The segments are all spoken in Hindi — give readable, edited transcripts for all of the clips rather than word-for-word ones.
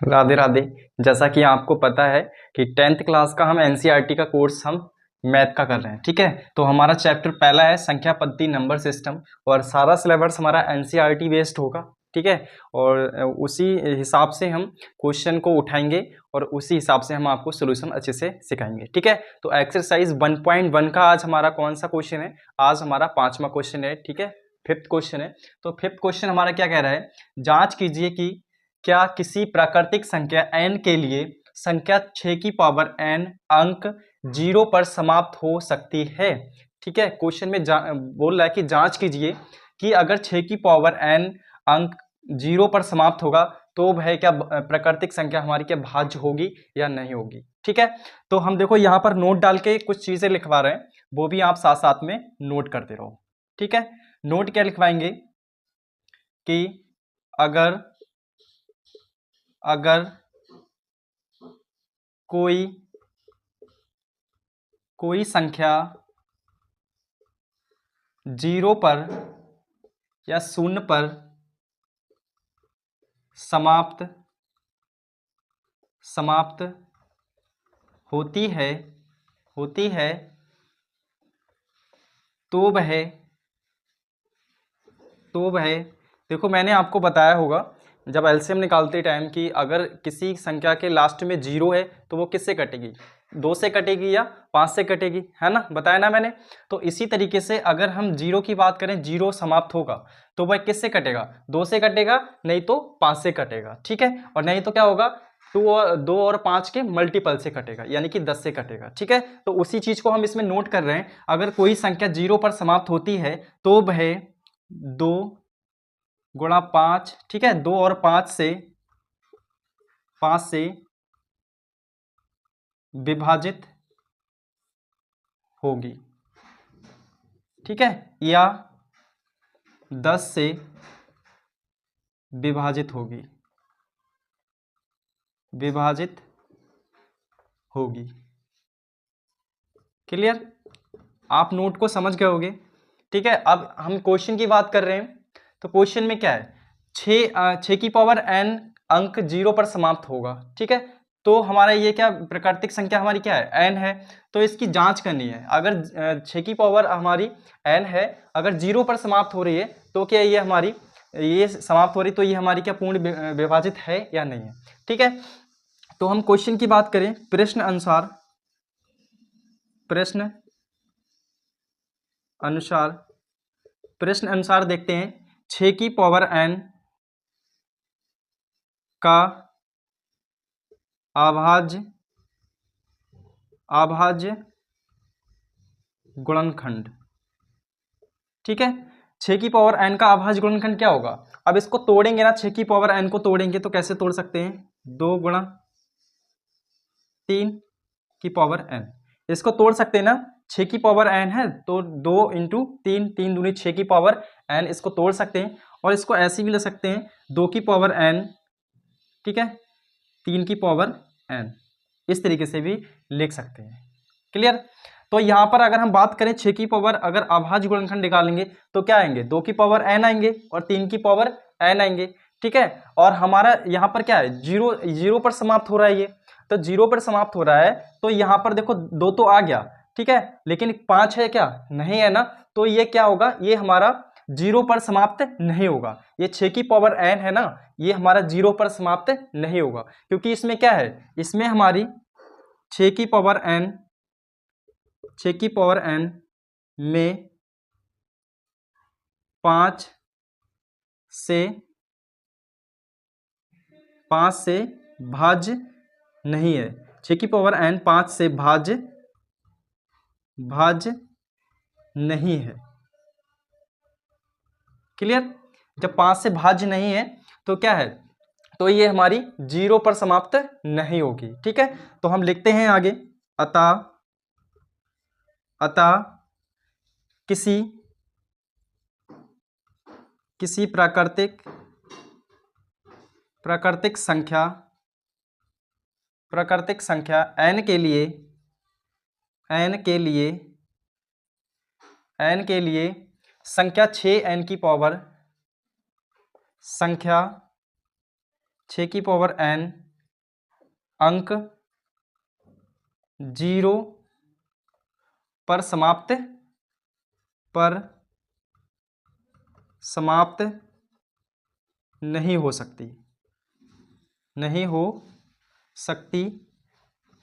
राधे राधे। जैसा कि आपको पता है कि 10th क्लास का हम एनसीईआरटी का कोर्स हम मैथ का कर रहे हैं, ठीक है। तो हमारा चैप्टर पहला है संख्या पद्धति नंबर सिस्टम, और सारा सिलेबस हमारा एनसीईआरटी बेस्ड होगा, ठीक है। और उसी हिसाब से हम क्वेश्चन को उठाएंगे और उसी हिसाब से हम आपको सोल्यूशन अच्छे से सिखाएंगे, ठीक है। तो एक्सरसाइज 1.1 का आज हमारा कौन सा क्वेश्चन है? आज हमारा 5वां क्वेश्चन है, ठीक है, 5th क्वेश्चन है। तो 5th क्वेश्चन हमारा क्या कह रहा है? जांच कीजिए कि क्या किसी प्राकृतिक संख्या n के लिए संख्या 6 की पावर n अंक 0 पर समाप्त हो सकती है, ठीक है। क्वेश्चन में बोल रहा है कि जांच कीजिए कि अगर 6 की पावर n अंक 0 पर समाप्त होगा तो वह क्या प्राकृतिक संख्या हमारी क्या भाज्य होगी या नहीं होगी, ठीक है। तो हम देखो यहाँ पर नोट डाल के कुछ चीजें लिखवा रहे हैं, वो भी आप साथ साथ में नोट करते रहो, ठीक है। नोट क्या लिखवाएंगे कि अगर कोई संख्या 0 पर या 0 पर समाप्त होती है तो वह देखो, मैंने आपको बताया होगा जब एलसीएम निकालते टाइम कि अगर किसी संख्या के लास्ट में 0 है तो वो किससे कटेगी? 2 से कटेगी या 5 से कटेगी, है ना, बताया ना मैंने। तो इसी तरीके से अगर हम 0 की बात करें, 0 समाप्त होगा तो वह किससे कटेगा? 2 से कटेगा, नहीं तो 5 से कटेगा, ठीक है। और नहीं तो क्या होगा? 2 और 5 के मल्टीपल से कटेगा, यानी कि 10 से कटेगा, ठीक है। तो उसी चीज को हम इसमें नोट कर रहे हैं। अगर कोई संख्या 0 पर समाप्त होती है तो वह 2 गुणा 5, ठीक है, 2 और 5 से विभाजित होगी, ठीक है, या 10 से विभाजित होगी। क्लियर? आप नोट को समझ गए होगे, ठीक है। अब हम क्वेश्चन की बात कर रहे हैं। तो क्वेश्चन में क्या है? 6 की पावर n अंक 0 पर समाप्त होगा, ठीक है। तो हमारा ये क्या प्राकृतिक संख्या हमारी क्या है? n है। तो इसकी जांच करनी है। अगर 6 की पावर हमारी n है, अगर 0 पर समाप्त हो रही है तो क्या ये समाप्त हो रही, तो ये हमारी क्या पूर्ण विभाजित है या नहीं है, ठीक है। तो हम क्वेश्चन की बात करें, प्रश्न अनुसार देखते हैं। 6 की पावर n का अभाज्य गुणनखंड, ठीक है। 6 की पावर n का अभाज्य गुणनखंड क्या होगा? अब इसको तोड़ेंगे ना, 6 की पावर n को तोड़ेंगे तो कैसे तोड़ सकते हैं? 2 गुणा 3 की पावर n, इसको तोड़ सकते हैं ना। 6 की पावर n है तो 2 इंटू 3, 3 दूनी 6 की पावर n, इसको तोड़ सकते हैं। और इसको ऐसे भी ले सकते हैं, 2 की पावर n, ठीक है, 3 की पावर n, इस तरीके से भी लिख सकते हैं। क्लियर? तो यहां पर अगर हम बात करें 6 की पावर, अगर अभाज्य गुणनखंड निकालेंगे तो क्या आएंगे? 2 की पावर n आएंगे और 3 की पावर n आएंगे, ठीक है। और हमारा यहाँ पर क्या है? 0 पर समाप्त हो रहा है ये, तो 0 पर समाप्त हो रहा है तो यहाँ पर देखो 2 तो आ गया, ठीक है, लेकिन 5 है क्या? नहीं है ना। तो ये क्या होगा? ये हमारा 0 पर समाप्त नहीं होगा। ये 6 की पावर n है ना, ये हमारा 0 पर समाप्त नहीं होगा, क्योंकि इसमें क्या है? इसमें हमारी 6 की पावर n में 5 से भाज्य नहीं है। 6 की पावर n 5 से भाज्य नहीं है। क्लियर? जब 5 से भाज्य नहीं है तो क्या है? तो ये हमारी 0 पर समाप्त नहीं होगी, ठीक है। तो हम लिखते हैं आगे, अतः किसी प्राकृतिक संख्या n के लिए संख्या 6 की पावर n अंक 0 पर समाप्त नहीं हो सकती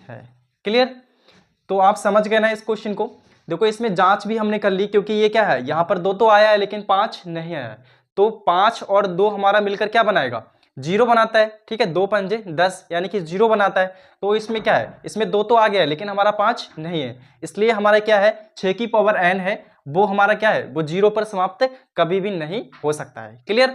है। क्लियर? तो आप समझ गए ना इस क्वेश्चन को। देखो इसमें जांच भी हमने कर ली, क्योंकि ये क्या है, यहां पर 2 तो आया है लेकिन 5 नहीं आया है। तो 5 और 2 हमारा मिलकर क्या बनाएगा, 0 बनाता है। ठीक है, 2 पंजे 10 यानी कि 0 बनाता है। तो इसमें क्या है, इसमें 2 तो आ गया है लेकिन हमारा 5 नहीं है, इसलिए हमारा क्या है 6 की पावर n है, वो हमारा क्या है, वो 0 पर समाप्त कभी भी नहीं हो सकता है। क्लियर?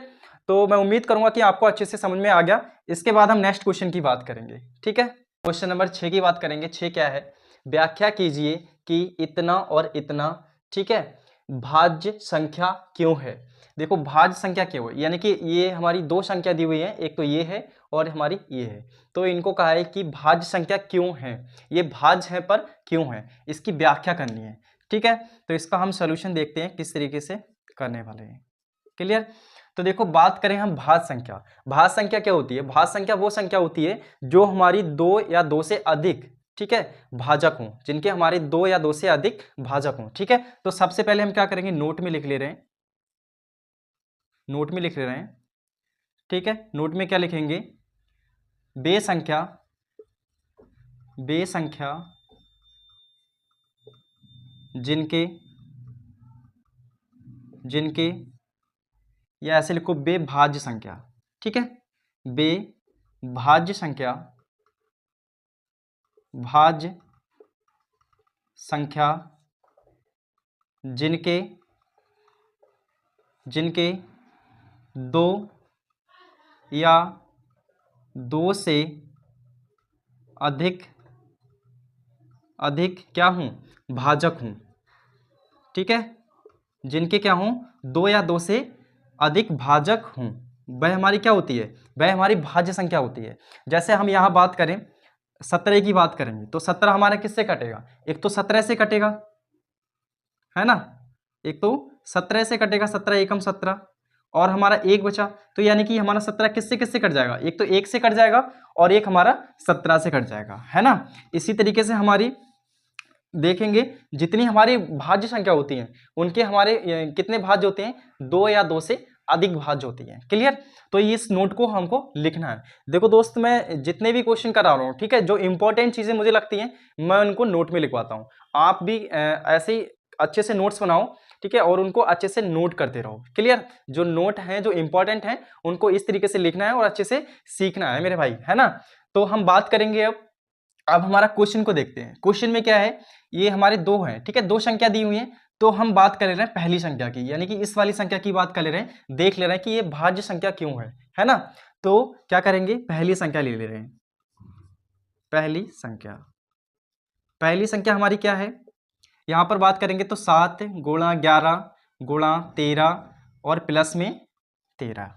तो मैं उम्मीद करूंगा कि आपको अच्छे से समझ में आ गया। इसके बाद हम नेक्स्ट क्वेश्चन की बात करेंगे। ठीक है, क्वेश्चन नंबर 6 की बात करेंगे। 6 क्या है, व्याख्या कीजिए कि इतना और इतना, ठीक है, भाज्य संख्या क्यों है। देखो भाज्य संख्या क्यों है, यानी कि ये हमारी 2 संख्या दी हुई है, एक तो ये है और हमारी ये है। तो इनको कहा है कि भाज्य संख्या क्यों है, ये भाज्य है पर क्यों है, इसकी व्याख्या करनी है। ठीक है, तो इसका हम सॉल्यूशन देखते हैं किस तरीके से करने वाले हैं। क्लियर? तो देखो बात करें हम भाज्य संख्या। भाज्य संख्या क्या होती है, भाज्य संख्या वो संख्या होती है जो हमारी 2 या 2 से अधिक, ठीक है, भाजक हों, जिनके हमारे 2 या 2 से अधिक भाजक हों। ठीक है, तो सबसे पहले हम क्या करेंगे, नोट में लिख ले रहे हैं, नोट में लिख ले रहे हैं। ठीक है, नोट में क्या लिखेंगे, वे संख्या जिनके या ऐसे लिखो बेभाज्य संख्या। ठीक है, बेभाज्य संख्या, भाज्य संख्या जिनके 2 या 2 से अधिक क्या हूं, भाजक हूं। ठीक है, जिनके क्या हूं, 2 या 2 से अधिक भाजक हूं, वह हमारी क्या होती है, वह हमारी भाज्य संख्या होती है। जैसे हम यहां बात करें 17 की बात करेंगे तो 17 हमारा किससे कटेगा, एक तो 17 से कटेगा, है ना, एक तो 17 से कटेगा, 17 एकम 17, और हमारा एक बचा, तो यानी कि हमारा 17 किससे किससे कट जाएगा, एक तो 1 से कट जाएगा और एक हमारा 17 से कट जाएगा, है ना। इसी तरीके से हमारी देखेंगे जितनी हमारी भाज्य संख्या होती है उनके हमारे कितने भाज्य होते हैं, 2 या 2 से अधिक भाज्य होती है। क्लियर? तो इस नोट को हमको लिखना है। देखो दोस्त मैं जितने भी क्वेश्चन करा रहा हूँ, ठीक है, जो इंपॉर्टेंट चीजें मुझे लगती हैं मैं उनको नोट में लिखवाता हूँ। आप भी ऐसे ही अच्छे से नोट्स बनाओ, ठीक है, और उनको अच्छे से नोट करते रहो। क्लियर? जो नोट हैं जो इंपॉर्टेंट हैं उनको इस तरीके से लिखना है और अच्छे से सीखना है मेरे भाई, है ना। तो हम बात करेंगे अब हमारा क्वेश्चन को देखते हैं। क्वेश्चन में क्या है, ये हमारे 2 हैं, ठीक है, 2 संख्या दी हुई है, तो हम बात कर ले रहे हैं पहली संख्या की, यानी कि इस वाली संख्या की बात कर ले रहे हैं, देख ले रहे हैं कि ये भाज्य संख्या क्यों है ना। तो क्या करेंगे, पहली संख्या ले रहे हैं। पहली संख्या हमारी क्या है, यहां पर बात करेंगे तो 7 गुणा 11 गुणा 13 और प्लस में 13।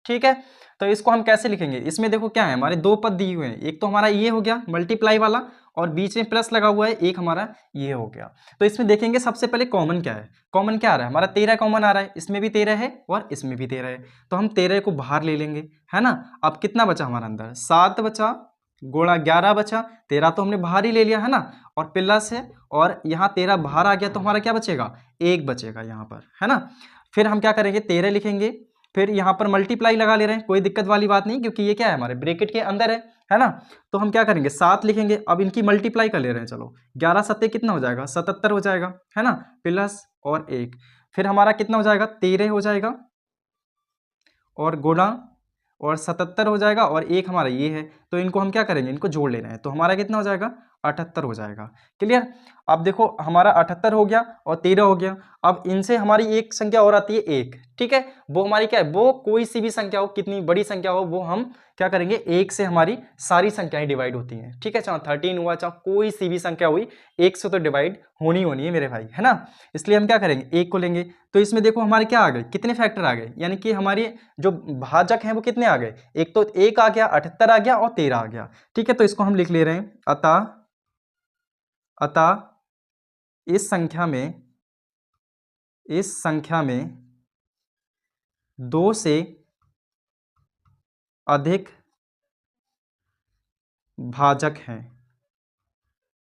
ठीक है, तो इसको हम कैसे लिखेंगे, इसमें देखो क्या है, हमारे 2 पद दिए हुए हैं, एक तो हमारा ये हो गया मल्टीप्लाई वाला और बीच में प्लस लगा हुआ है, एक हमारा ये हो गया। तो इसमें देखेंगे सबसे पहले कॉमन क्या है, कॉमन क्या आ रहा है, हमारा 13 कॉमन आ रहा है, इसमें भी 13 है और इसमें भी 13 है, तो हम 13 को बाहर ले लेंगे, है ना। अब कितना बचा हमारा अंदर, 7 बचा गुणा 11 बचा, 13 तो हमने बाहर ही ले लिया, है ना, और प्लस है और यहाँ 13 बाहर आ गया, तो हमारा क्या बचेगा, 1 बचेगा यहाँ पर, है ना। फिर हम क्या करेंगे, 13 लिखेंगे, फिर यहाँ पर मल्टीप्लाई लगा ले रहे हैं, कोई दिक्कत वाली बात नहीं, क्योंकि ये क्या है हमारे ब्रैकेट के अंदर है ना। तो हम क्या करेंगे, 7 लिखेंगे, अब इनकी मल्टीप्लाई कर ले रहे हैं, चलो 11 सत्ते कितना हो जाएगा, 77 हो जाएगा, है ना, प्लस और 1, फिर हमारा कितना हो जाएगा, 13 हो जाएगा और गुणा और 77 हो जाएगा और एक हमारा ये है, तो इनको हम क्या करेंगे, इनको जोड़ लेना है, तो हमारा कितना हो जाएगा, 78 हो जाएगा। क्लियर? अब देखो हमारा 78 हो गया और 13 हो गया। अब इनसे हमारी एक संख्या और आती है 1, ठीक है, वो हमारी क्या है, वो कोई सी भी संख्या हो, कितनी बड़ी संख्या हो, वो हम क्या करेंगे, 1 से हमारी सारी संख्याएं डिवाइड होती हैं। ठीक है, चाहे 13 हुआ चाहे कोई सी भी संख्या हुई, 1 से तो डिवाइड होनी है मेरे भाई, है ना। इसलिए हम क्या करेंगे, 1 को लेंगे, तो इसमें देखो हमारे क्या आ गए, कितने फैक्टर आ गए, यानी कि हमारी जो भाजक हैं वो कितने आ गए, एक तो 1 आ गया, 78 आ गया और 13 आ गया। ठीक है, तो इसको हम लिख ले रहे हैं, अतः इस संख्या में 2 से अधिक भाजक हैं,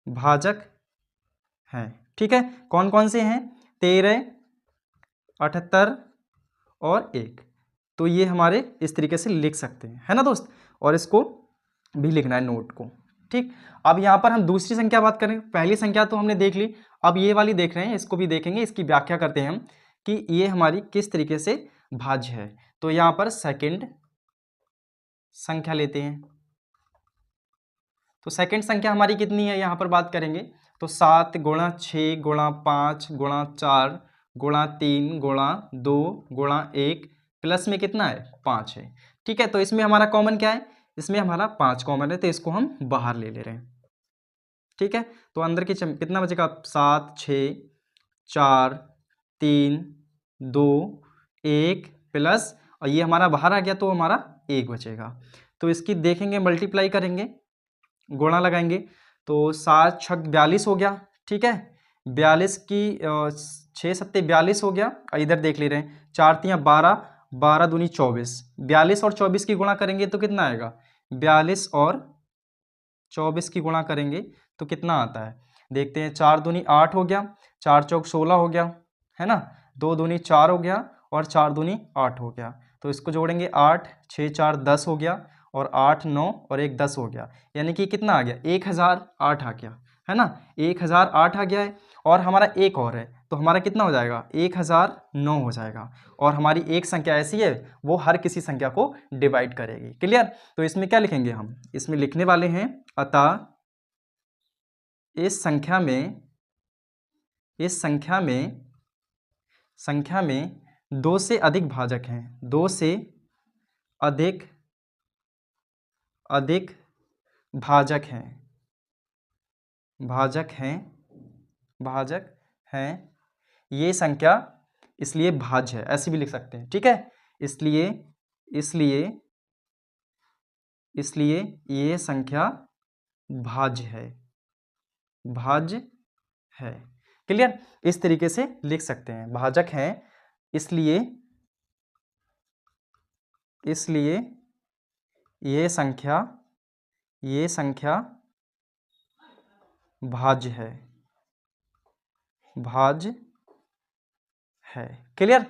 भाजक हैं। ठीक है, कौन कौन से हैं? 13, 78 और 1। तो ये हमारे इस तरीके से लिख सकते हैं, है ना दोस्त। और इसको भी लिखना है नोट को। ठीक, अब यहाँ पर हम दूसरी संख्या बात करें। पहली संख्या तो हमने देख ली, अब ये वाली देख रहे हैं, इसको भी देखेंगे, इसकी व्याख्या करते हैं हम कि ये हमारी किस तरीके से भाज्य है। तो यहाँ पर सेकंड संख्या लेते हैं। तो सेकंड संख्या हमारी कितनी है यहाँ पर बात करेंगे तो 7 गुणा 6 गुणा 5 गुणा 4 गुणा 3 गुणा 2 गुणा 1 प्लस में कितना है 5 है। ठीक है, तो इसमें हमारा कॉमन क्या है? इसमें हमारा 5 कॉमन है, तो इसको हम बाहर ले रहे हैं। ठीक है, तो अंदर की कितना बचेगा? 7 6 4 3 2 1 प्लस, और ये हमारा बाहर आ गया तो हमारा 1 बचेगा। तो इसकी देखेंगे, मल्टीप्लाई करेंगे, गुणा लगाएंगे, तो 7 छक 42 हो गया। ठीक है, 42 की 6 सत्ते 42 हो गया। इधर देख ले रहे हैं, 4 तियाँ 12, 12 दूनी 24, 42 और 24 की गुणा करेंगे तो कितना आएगा? 42 और 24 की गुणा करेंगे तो कितना आता है? देखते हैं, 4 दूनी 8 हो गया, 4 चौक 16 हो गया, है ना, 2 दूनी 4 हो गया और 4 दूनी 8 हो गया। तो इसको जोड़ेंगे, 8 6 4 10 हो गया, और 8 9 और 1 10 हो गया, यानी कि कितना आ गया? 1008 आ गया, है ना, 1008 आ गया है। और हमारा एक और है, तो हमारा कितना हो जाएगा? 1009 हो जाएगा। और हमारी एक संख्या ऐसी है, वो हर किसी संख्या को डिवाइड करेगी। क्लियर? तो इसमें क्या लिखेंगे हम? इसमें लिखने वाले हैं, अतः इस संख्या में 2 से अधिक भाजक हैं, 2 से अधिक भाजक हैं, ये संख्या इसलिए भाज्य है, ऐसे भी लिख सकते हैं। ठीक है, इसलिए ये संख्या भाज्य है। क्लियर? इस तरीके से लिख सकते हैं, भाजक हैं इसलिए ये संख्या भाज्य है। क्लियर?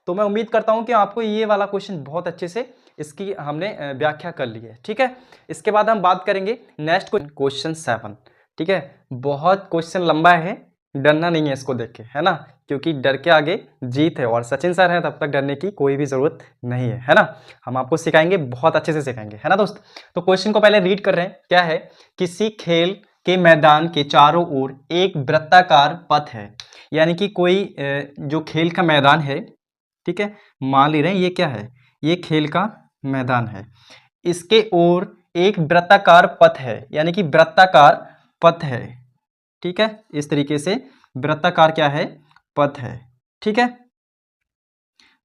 तो मैं उम्मीद करता हूं कि आपको ये वाला क्वेश्चन बहुत अच्छे से इसकी हमने व्याख्या कर ली है। ठीक है, इसके बाद हम बात करेंगे नेक्स्ट क्वेश्चन 7। ठीक है, बहुत क्वेश्चन लंबा है, डरना नहीं है इसको देख के, है ना, क्योंकि डर के आगे जीत है, और सचिन सर हैं तब तक डरने की कोई भी जरूरत नहीं है ना। हम आपको सिखाएंगे, बहुत अच्छे से सिखाएंगे, है ना दोस्त। तो क्वेश्चन को पहले रीड कर रहे हैं। क्या है? किसी खेल के मैदान के चारों ओर एक वृत्ताकार पथ है, यानी कि कोई जो खेल का मैदान है, ठीक है, मान ले रहे हैं ये क्या है? ये खेल का मैदान है, इसके ओर एक वृत्ताकार पथ है, यानी कि वृत्ताकार पथ है। ठीक है, इस तरीके से वृत्ताकार क्या है? पथ है। ठीक है,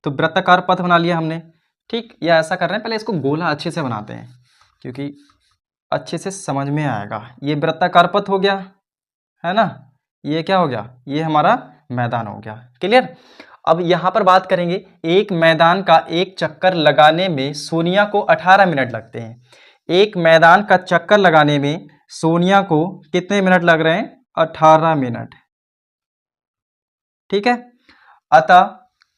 तो वृत्ताकार पथ बना लिया हमने। ठीक, या ऐसा कर रहे हैं, पहले इसको गोला अच्छे से बनाते हैं क्योंकि अच्छे से समझ में आएगा। ये वृत्ताकार पथ हो गया, है ना, ये क्या हो गया? ये हमारा मैदान हो गया। क्लियर? अब यहाँ पर बात करेंगे, एक मैदान का एक चक्कर लगाने में सोनिया को 18 मिनट लगते हैं। एक मैदान का चक्कर लगाने में सोनिया को कितने मिनट लग रहे हैं? 18 मिनट। ठीक है, अतः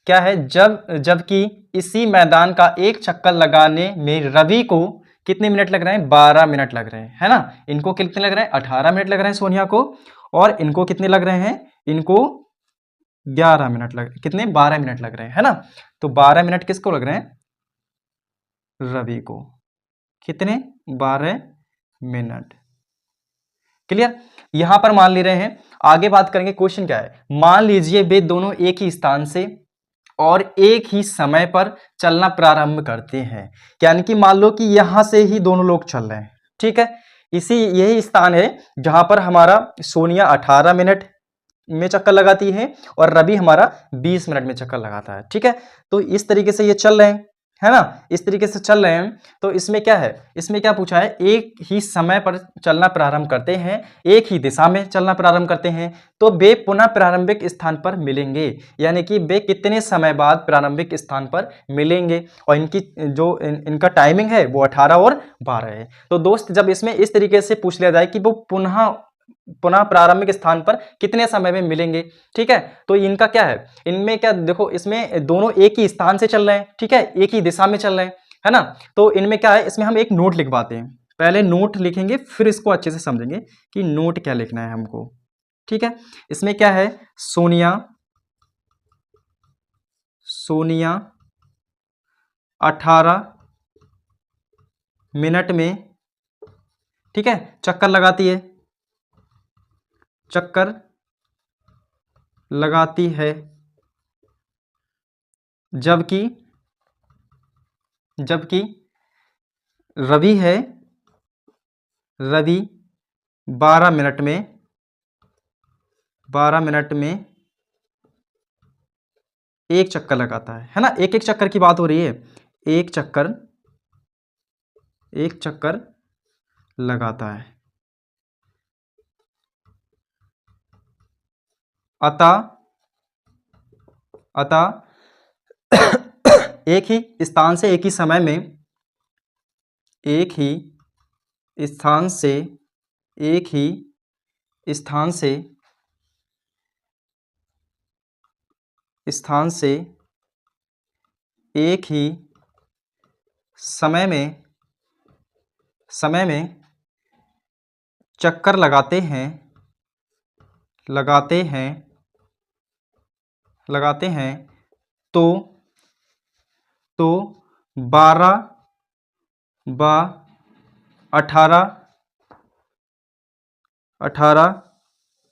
क्या है? जबकि इसी मैदान का एक चक्कर लगाने में रवि को कितने मिनट लग रहे हैं? 12 मिनट लग रहे हैं, है ना। इनको कितने लग रहे हैं? 18 मिनट लग रहे हैं सोनिया को, और इनको कितने लग रहे हैं? इनको 11 मिनट लग, कितने? 12 मिनट लग रहे हैं, है ना। तो 12 मिनट किसको लग रहे हैं? रवि को। कितने? 12 मिनट। क्लियर? यहां पर मान ले रहे हैं, आगे बात करेंगे। क्वेश्चन क्या है? मान लीजिए वे दोनों एक ही स्थान से और एक ही समय पर चलना प्रारंभ करते हैं, यानी कि मान लो कि यहां से ही दोनों लोग चल रहे हैं। ठीक है, यही स्थान है जहां पर हमारा सोनिया 18 मिनट में चक्कर लगाती है और रवि हमारा 20 मिनट में चक्कर लगाता है। ठीक है, तो इस तरीके से ये चल रहे हैं, है ना, इस तरीके से चल रहे हैं। तो इसमें क्या है, इसमें क्या पूछा है, एक ही समय पर चलना प्रारंभ करते हैं, एक ही दिशा में चलना प्रारंभ करते हैं, तो वे पुनः प्रारंभिक स्थान पर मिलेंगे, यानी कि वे कितने समय बाद प्रारंभिक स्थान पर मिलेंगे, और इनकी जो इनका टाइमिंग है वो 18 और 12 है। तो दोस्त जब इसमें इस तरीके से पूछ लिया जाए कि वो पुनः प्रारंभिक स्थान पर कितने समय में मिलेंगे, ठीक है, तो इनका क्या है, इनमें क्या देखो, इसमें दोनों एक ही स्थान से चल रहे हैं, ठीक है, एक ही दिशा में चल रहे हैं, है ना। तो इनमें क्या है, इसमें हम एक नोट लिखवाते हैं, पहले नोट लिखेंगे फिर इसको अच्छे से समझेंगे कि नोट क्या लिखना है हमको, ठीक है। इसमें क्या है, सोनिया 18 मिनट में, ठीक है, चक्कर लगाती है, चक्कर लगाती है, जबकि रवि 12 मिनट में एक चक्कर लगाता है ना, एक एक चक्कर की बात हो रही है, एक चक्कर लगाता है। अतः एक ही स्थान से एक ही समय में, एक ही स्थान से एक ही समय में चक्कर लगाते हैं, तो 12 व 18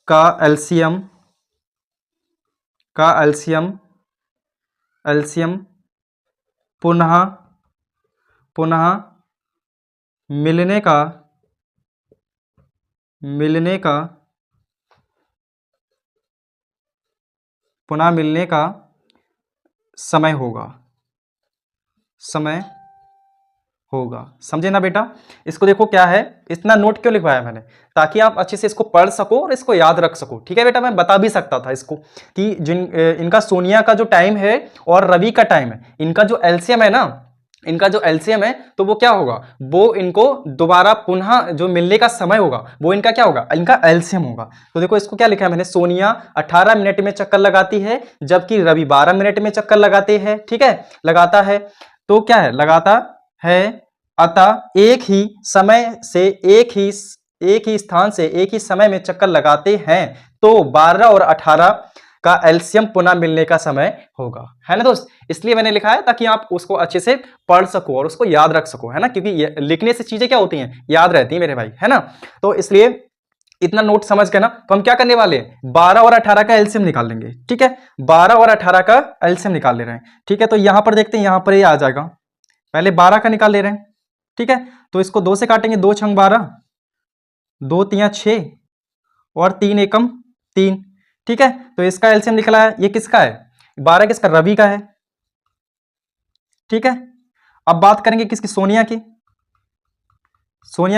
का एलसीएम पुनः मिलने का समय होगा। समझे ना बेटा, इसको देखो क्या है, इतना नोट क्यों लिखवाया मैंने, ताकि आप अच्छे से इसको पढ़ सको और इसको याद रख सको, ठीक है बेटा। मैं बता भी सकता था इसको कि इनका सोनिया का जो टाइम है और रवि का टाइम है, इनका जो एलसीएम है ना, इनका जो एलसीएम है, तो वो क्या होगा, वो इनको दोबारा पुनः जो मिलने का समय होगा वो इनका क्या होगा, इनका एलसीएम होगा। तो देखो इसको क्या लिखा है मैंने, सोनिया 18 मिनट में चक्कर लगाती है, जबकि रवि 12 मिनट में चक्कर लगाते हैं, ठीक है, लगाता है, तो क्या है, लगाता है। अतः एक ही समय से एक ही स्थान से एक ही समय में चक्कर लगाते हैं, तो 12 और 18 का एलसीएम पुनः मिलने का समय होगा, है ना दोस्त। इसलिए मैंने लिखा है ताकि आप उसको अच्छे से पढ़ सको और उसको याद रख सको, है ना, क्योंकि लिखने से चीजें क्या होती हैं, याद रहती हैं मेरे भाई, है ना। तो इसलिए इतना नोट समझ के ना, तो हम क्या करने वाले हैं, 12 और 18 का एलसीएम निकाल लेंगे, ठीक है, 12 और 18 का एलसीएम निकाल ले रहे हैं, ठीक है। तो यहां पर देखते हैं, यहां पर ये आ जाएगा, पहले 12 का निकाल ले रहे हैं, ठीक है, तो इसको 2 से काटेंगे, 2 छंग 12, 2 तिया 6 और 3 एकम 3, ठीक है। तो इसका एलसीएम निकला है, ये किसका है, 12 किसका, रवि का है, ठीक है। अब बात करेंगे किसकी, सोनिया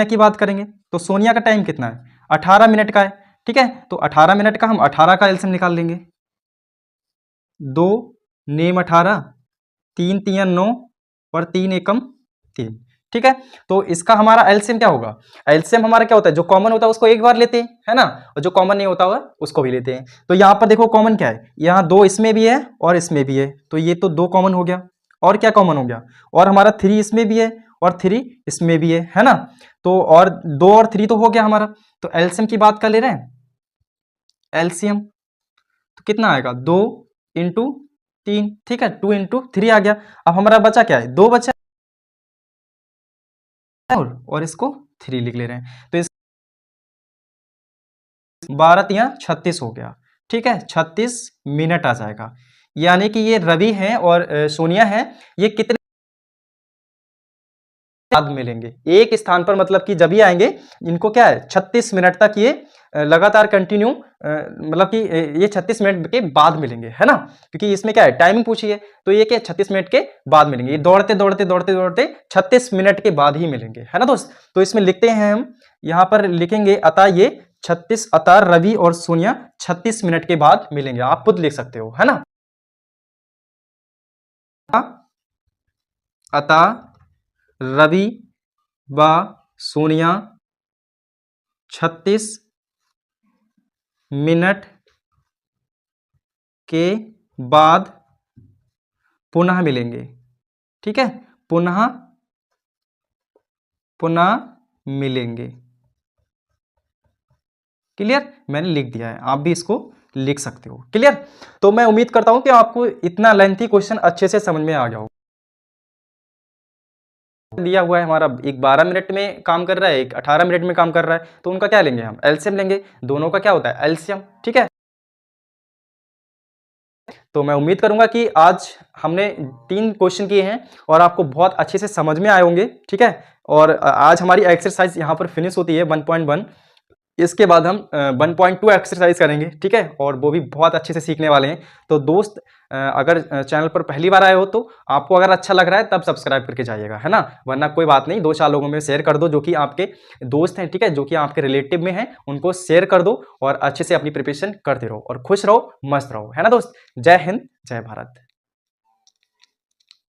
की बात करेंगे, तो सोनिया का टाइम कितना है, 18 मिनट का है, ठीक है। तो 18 मिनट का हम 18 का एलसीएम निकाल लेंगे, 2 नेम 18, 3 तिया 9 और 3 एकम 3, ठीक है। तो इसका हमारा एलसीएम क्या होगा, एलसीएम हमारा क्या होता है, जो कॉमन होता है उसको एक बार लेते हैं, है ना, और जो कॉमन नहीं होता हुआ उसको भी लेते हैं। तो यहाँ पर देखो कॉमन क्या है, यहाँ 2 इसमें भी है और इसमें भी है, तो ये तो 2 कॉमन हो गया, और क्या कॉमन हो गया, और हमारा 3 इसमें भी है और 3 इसमें भी है ना। तो और 2 और 3 तो हो गया हमारा। तो एलसीएम की बात कर ले रहे हैं, एलसीएम तो कितना आएगा, 2 इंटू 3, ठीक है, 2 इंटू 3 आ गया। अब हमारा बचा क्या है, 2 बचा और इसको 3 लिख ले रहे हैं, तो इस 12 तिया 36 हो गया, ठीक है, 36 मिनट आ जाएगा। यानी कि ये रवि है और सोनिया है, ये कितने बाद मिलेंगे एक स्थान पर, मतलब कि जब ही आएंगे इनको क्या है 36 मिनट तक ये लगातार कंटिन्यू मतलब कि ये 36 मिनट के बाद मिलेंगे, है ना, क्योंकि इसमें क्या है टाइमिंग पूछी है, तो ये क्या 36 मिनट के बाद मिलेंगे, ये दौड़ते दौड़ते दौड़ते दौड़ते 36 मिनट के बाद ही मिलेंगे, है ना दोस्त। तो इसमें लिखते हैं हम, यहाँ पर लिखेंगे अतः ये 36 अतः रवि और सोनिया 36 मिनट के बाद मिलेंगे, आप खुद लिख सकते हो, है ना। अतः रवि व सोनिया 36 मिनट के बाद पुनः मिलेंगे, ठीक है, पुनः मिलेंगे। क्लियर, मैंने लिख दिया है, आप भी इसको लिख सकते हो। क्लियर, तो मैं उम्मीद करता हूं कि आपको इतना लेंथी क्वेश्चन अच्छे से समझ में आ गया हो। दिया हुआ है हमारा, एक 12 मिनट में काम कर रहा है, एक 18 मिनट में काम कर रहा है, तो उनका क्या लेंगे हम, एलसीएम लेंगे, दोनों का क्या होता है एलसीएम, ठीक है। तो मैं उम्मीद करूंगा कि आज हमने 3 क्वेश्चन किए हैं और आपको बहुत अच्छे से समझ में आए होंगे, ठीक है। और आज हमारी एक्सरसाइज यहाँ पर फिनिश होती है 1.1, इसके बाद हम 1.2 एक्सरसाइज करेंगे, ठीक है, और वो भी बहुत अच्छे से सीखने वाले हैं। तो दोस्त अगर चैनल पर पहली बार आए हो तो आपको अगर अच्छा लग रहा है तब सब्सक्राइब करके जाइएगा, है ना, वरना कोई बात नहीं, 2-4 लोगों में शेयर कर दो जो कि आपके दोस्त हैं, ठीक है, जो कि आपके रिलेटिव में हैं, उनको शेयर कर दो और अच्छे से अपनी प्रिपरेशन करते रहो और खुश रहो, मस्त रहो, है ना दोस्त। जय हिंद, जय भारत।